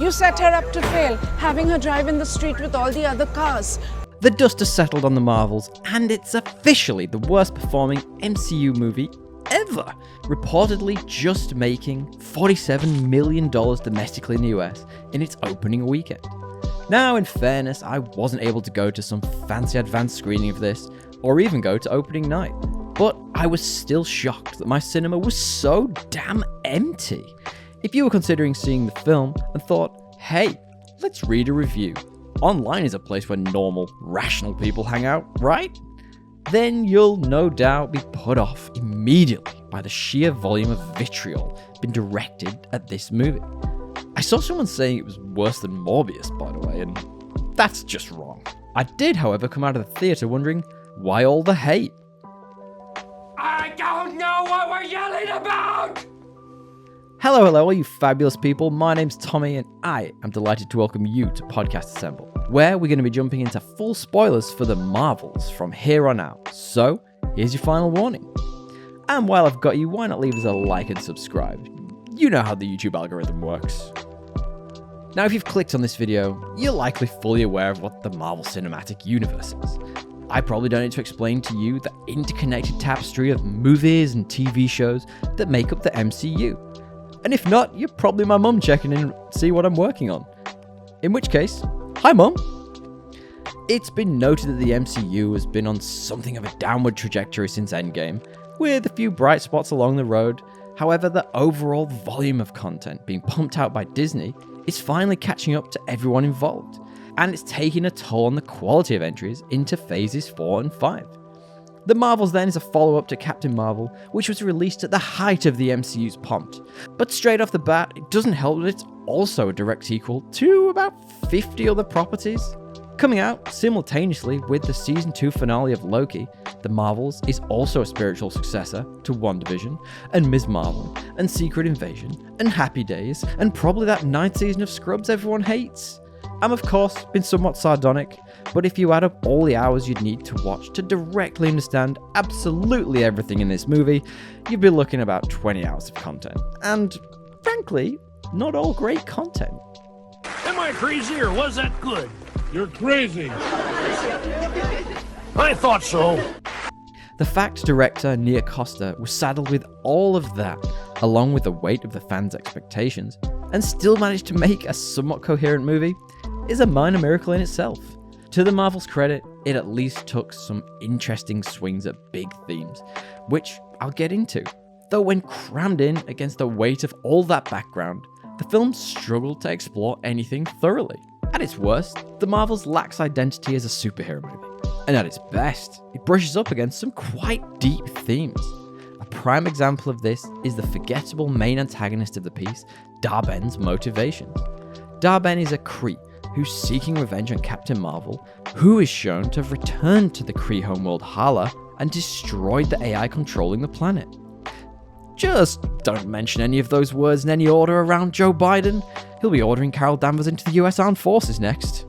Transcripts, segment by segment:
You set her up to fail, having her drive in the street with all the other cars. The dust has settled on the Marvels, and it's officially the worst performing MCU movie ever, reportedly just making $47 million domestically in the US in its opening weekend. Now, in fairness, I wasn't able to go to some fancy advanced screening of this, or even go to opening night, but I was still shocked that my cinema was so damn empty. If you were considering seeing the film and thought, hey, let's read a review, online is a place where normal, rational people hang out, right? Then you'll no doubt be put off immediately by the sheer volume of vitriol being directed at this movie. I saw someone saying it was worse than Morbius, by the way, and that's just wrong. I did, however, come out of the theatre wondering, why all the hate? I don't know what we're yelling about! Hello, all you fabulous people. My name's Tommy, and I am delighted to welcome you to Podcast Assemble, where we're going to be jumping into full spoilers for the Marvels from here on out. So, here's your final warning. And while I've got you, why not leave us a like and subscribe? You know how the YouTube algorithm works. Now, if you've clicked on this video, you're likely fully aware of what the Marvel Cinematic Universe is. I probably don't need to explain to you the interconnected tapestry of movies and TV shows that make up the MCU. And if not, you're probably my mum checking in to see what I'm working on. In which case, hi mum! It's been noted that the MCU has been on something of a downward trajectory since Endgame, with a few bright spots along the road. However, the overall volume of content being pumped out by Disney is finally catching up to everyone involved, and it's taking a toll on the quality of entries into phases 4 and 5. The Marvels then is a follow-up to Captain Marvel, which was released at the height of the MCU's pomp. But straight off the bat, it doesn't help that it's also a direct sequel to about 50 other properties. Coming out simultaneously with the Season 2 finale of Loki, The Marvels is also a spiritual successor to WandaVision, and Ms. Marvel, and Secret Invasion, and Happy Days, and probably that 9th season of Scrubs everyone hates. I'm of course been somewhat sardonic, but if you add up all the hours you'd need to watch to directly understand absolutely everything in this movie, you'd be looking at about 20 hours of content. And frankly, not all great content. Am I crazy or was that good? You're crazy. I thought so. The fact director Nia Costa was saddled with all of that, along with the weight of the fans' expectations, and still managed to make a somewhat coherent movie, is a minor miracle in itself. To the Marvel's credit, it at least took some interesting swings at big themes, which I'll get into. Though when crammed in against the weight of all that background, the film struggled to explore anything thoroughly. At its worst, The Marvels lacks identity as a superhero movie, and at its best, it brushes up against some quite deep themes. A prime example of this is the forgettable main antagonist of the piece, Dar-Benn's motivations. Dar-Benn is a Kree who's seeking revenge on Captain Marvel, who is shown to have returned to the Kree homeworld Hala and destroyed the AI controlling the planet. Just don't mention any of those words in any order around Joe Biden. He'll be ordering Carol Danvers into the US Armed Forces next.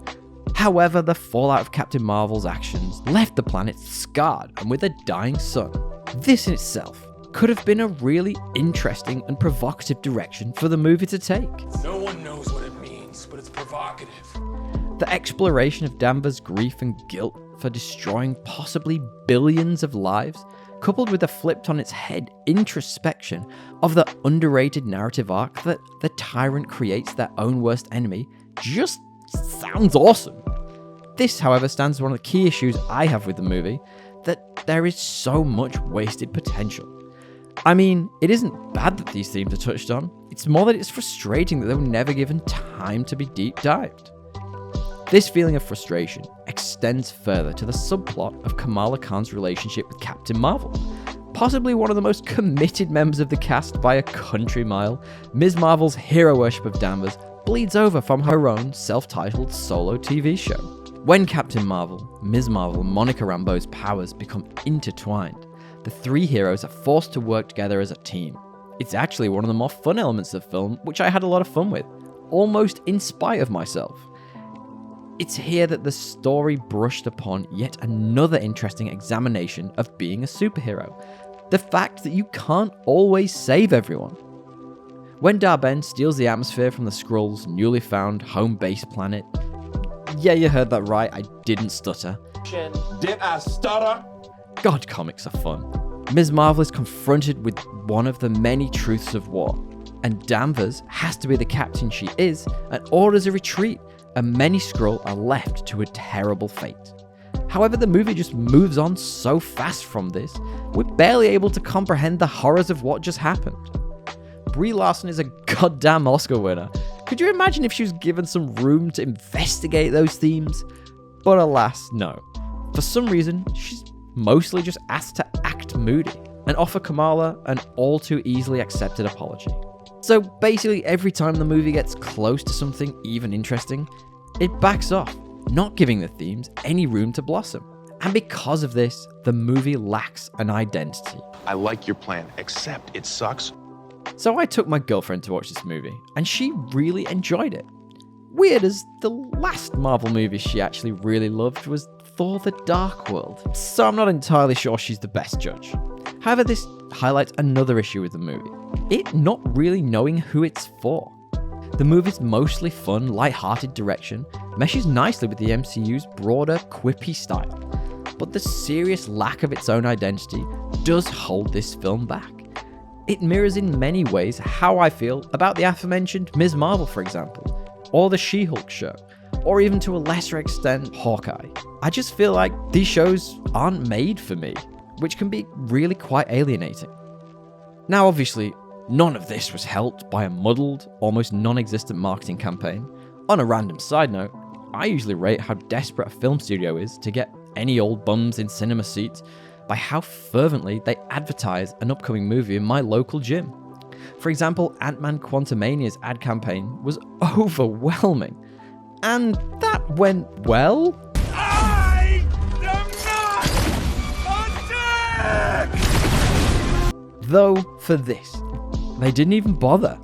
However, the fallout of Captain Marvel's actions left the planet scarred and with a dying sun. This in itself could have been a really interesting and provocative direction for the movie to take. No one knows what it means, but it's provocative. The exploration of Danvers' grief and guilt for destroying possibly billions of lives, coupled with a flipped on its head introspection of the underrated narrative arc that the tyrant creates their own worst enemy, just sounds awesome. This, however, stands as one of the key issues I have with the movie, that there is so much wasted potential. I mean, it isn't bad that these themes are touched on, it's more that it's frustrating that they were never given time to be deep dived. This feeling of frustration extends further to the subplot of Kamala Khan's relationship with Captain Marvel. Possibly one of the most committed members of the cast by a country mile, Ms. Marvel's hero worship of Danvers bleeds over from her own self-titled solo TV show. When Captain Marvel, Ms. Marvel, and Monica Rambeau's powers become intertwined, the three heroes are forced to work together as a team. It's actually one of the more fun elements of the film, which I had a lot of fun with, almost in spite of myself. It's here that the story brushed upon yet another interesting examination of being a superhero. The fact that you can't always save everyone. When Dar-Benn steals the atmosphere from the Skrulls' newly found home base planet, yeah, you heard that right, I didn't stutter. Did I stutter? God, comics are fun. Ms. Marvel is confronted with one of the many truths of war, and Danvers has to be the captain she is and orders a retreat, and many Skrull are left to a terrible fate. However, the movie just moves on so fast from this, we're barely able to comprehend the horrors of what just happened. Brie Larson is a goddamn Oscar winner. Could you imagine if she was given some room to investigate those themes? But alas, no. For some reason, she's mostly just asked to act moody and offer Kamala an all too easily accepted apology. So basically, every time the movie gets close to something even interesting, it backs off, not giving the themes any room to blossom. And because of this, the movie lacks an identity. I like your plan, except it sucks. So I took my girlfriend to watch this movie, and she really enjoyed it. Weird as the last Marvel movie she actually really loved was Thor: The Dark World, so I'm not entirely sure she's the best judge. However, this highlights another issue with the movie, it not really knowing who it's for. The movie's mostly fun, light-hearted direction meshes nicely with the MCU's broader, quippy style, but the serious lack of its own identity does hold this film back. It mirrors in many ways how I feel about the aforementioned Ms. Marvel, for example, or the She-Hulk show, or even to a lesser extent, Hawkeye. I just feel like these shows aren't made for me, which can be really quite alienating. Now, obviously, none of this was helped by a muddled, almost non-existent marketing campaign. On a random side note, I usually rate how desperate a film studio is to get any old bums in cinema seats by how fervently they advertise an upcoming movie in my local gym. For example, Ant-Man Quantumania's ad campaign was overwhelming. And that went well? I am not a dick! Though, for this, they didn't even bother.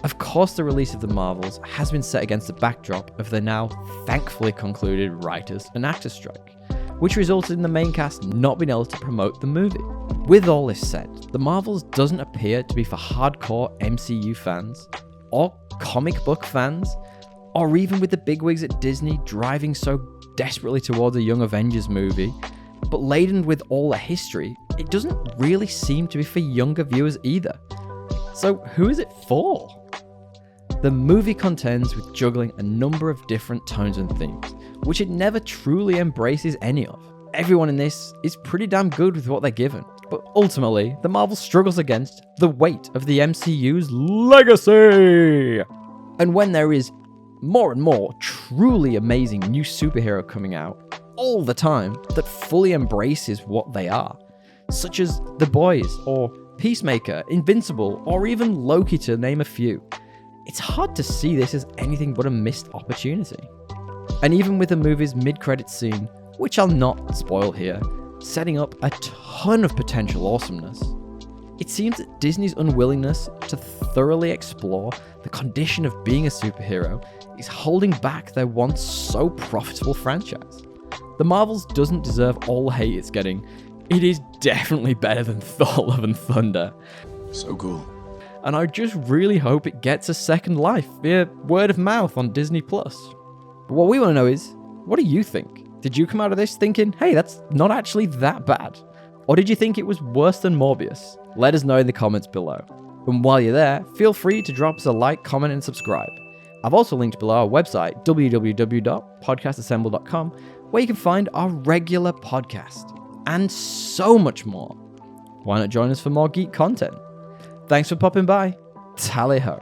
Of course, the release of the Marvels has been set against the backdrop of the now thankfully concluded writers and actors strike, which resulted in the main cast not being able to promote the movie. With all this said, the Marvels doesn't appear to be for hardcore MCU fans, or comic book fans, or even with the bigwigs at Disney driving so desperately towards a Young Avengers movie, but laden with all the history, it doesn't really seem to be for younger viewers either. So who is it for? The movie contends with juggling a number of different tones and themes, which it never truly embraces any of. Everyone in this is pretty damn good with what they're given, but ultimately, the Marvel struggles against the weight of the MCU's legacy! And when there is more and more truly amazing new superhero coming out all the time that fully embraces what they are, such as The Boys, or Peacemaker, Invincible, or even Loki to name a few, it's hard to see this as anything but a missed opportunity. And even with the movie's mid-credits scene, which I'll not spoil here, setting up a ton of potential awesomeness, it seems that Disney's unwillingness to thoroughly explore the condition of being a superhero is holding back their once so profitable franchise. The Marvels doesn't deserve all the hate it's getting. It is definitely better than Thor: Love and Thunder. So cool. And I just really hope it gets a second life via word of mouth on Disney+. But what we want to know is, what do you think? Did you come out of this thinking, hey, that's not actually that bad? Or did you think it was worse than Morbius? Let us know in the comments below. And while you're there, feel free to drop us a like, comment, and subscribe. I've also linked below our website, www.podcastassemble.com, where you can find our regular podcast, and so much more. Why not join us for more geek content? Thanks for popping by. Tally ho.